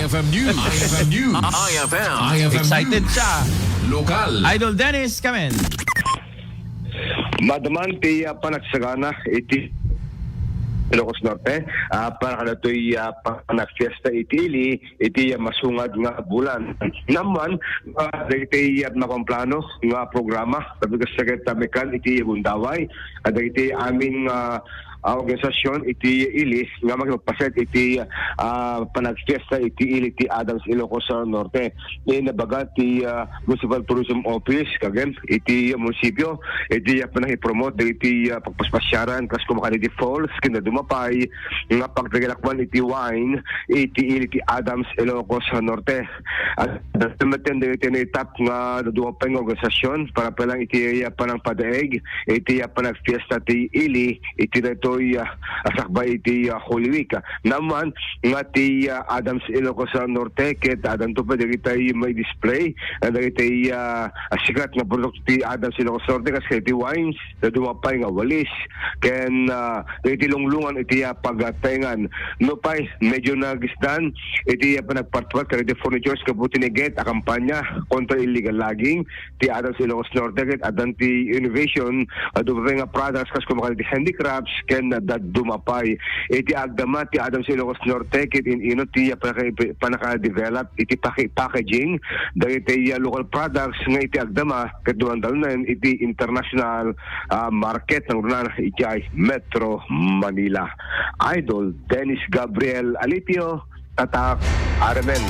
IFM News. IFM News. IFM Excited News. siya. Lokal. Idol Dennis, kamen. Madaman ti panagsagana iti Ilocos Norte para kada to'y panagfiesta itili iti masungad nga bulan. Naman, iti nakomplano nga programa sabi ka sa mekan iti Bundaway kada iti aming organisasyon iti ili nga magpaset iti panagfiesta iti ili ti Adams Ilocos Norte. Nabaga ti Municipal Tourism Office kagen iti munisipyo iti panahi-promote iti pagpaspasyaran kas kumakani iti falls kinda dumapay nga pagtagalakwan iti wine iti ili ti Adams Ilocos Norte. At dumaten iti itap nga dumapay nga organisasyon para palang iti panang padaig iti panagfiesta ti ili iti asakbay iti Holy Week. Naman nga ti Adams Ilocos Norte ket adan to pa dagiti may display dagiti sikat nga produkto ti Adams Ilocos Norte kas iti wines na dumapay nga walis ken dagiti lunglungan iti pagtaengan no pay medyo nagisdan iti panagpatwat iti furnitures kabuti ni get a kampanya kontra illegal logging ti Adams Ilocos Norte ket adan ti innovation dumapay nga products kas kumakali ti handicrafts ken dumapay iti agdama ti Adams Ilocos Norte ket inino ti panaka-develop iti packaging dagiti local products nga iti agdama ket duandalnen iti international market ng runan iti Metro Manila. Idol Dennis Gabriel Alipio, Tatak, RMN.